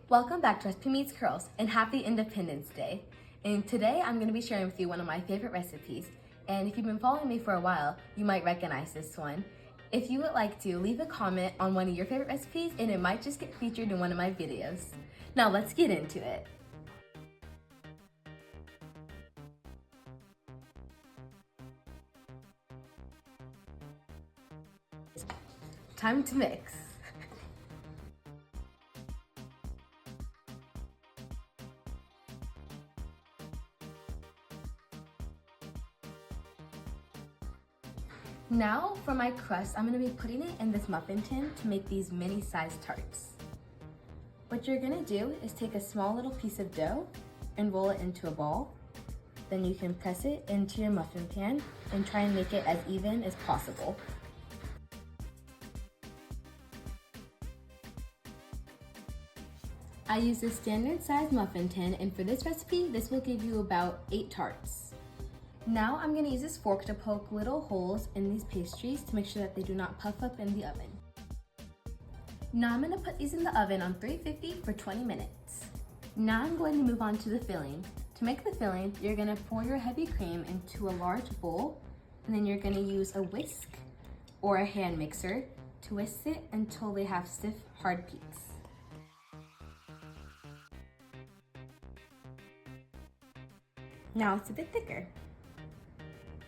Welcome back to Recipe Meets Curls and happy Independence Day. And today I'm going to be sharing with you one of my favorite recipes. And if you've been following me for a while, you might recognize this one. If you would like to, leave a comment on one of your favorite recipes and it might just get featured in one of my videos. Now let's get into it. Time to mix. Now for my crust, I'm going to be putting it in this muffin tin to make these mini-sized tarts. What you're going to do is take a small little piece of dough and roll it into a ball. Then you can press it into your muffin pan and try and make it as even as possible. I use a standard size muffin tin, and for this recipe, this will give you about 8 tarts. Now I'm going to use this fork to poke little holes in these pastries to make sure that they do not puff up in the oven. Now I'm going to put these in the oven on 350 for 20 minutes. Now I'm going to move on to the filling. To make the filling, you're going to pour your heavy cream into a large bowl, and then you're going to use a whisk or a hand mixer to whisk it until they have stiff, hard peaks. Now it's a bit thicker.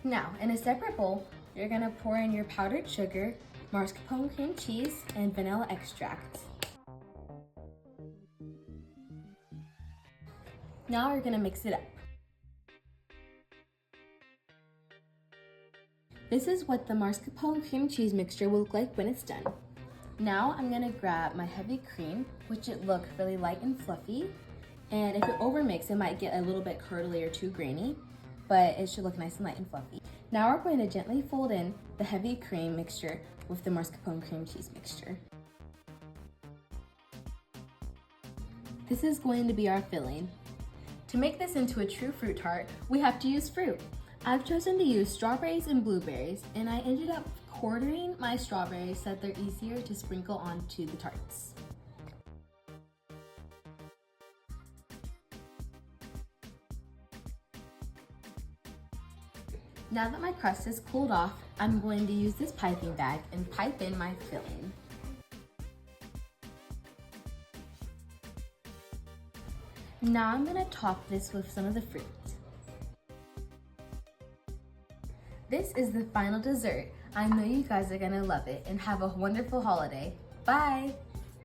Now, in a separate bowl, you're going to pour in your powdered sugar, mascarpone cream cheese, and vanilla extract. Now we're going to mix it up. This is what the mascarpone cream cheese mixture will look like when it's done. Now I'm going to grab my heavy cream, which it look really light and fluffy. And if it overmix, it might get a little bit curdly or too grainy, but it should look nice and light and fluffy. Now we're going to gently fold in the heavy cream mixture with the mascarpone cream cheese mixture. This is going to be our filling. To make this into a true fruit tart, we have to use fruit. I've chosen to use strawberries and blueberries, and I ended up quartering my strawberries so that they're easier to sprinkle onto the tarts. Now that my crust has cooled off, I'm going to use this piping bag and pipe in my filling. Now I'm going to top this with some of the fruit. This is the final dessert. I know you guys are going to love it and have a wonderful holiday. Bye!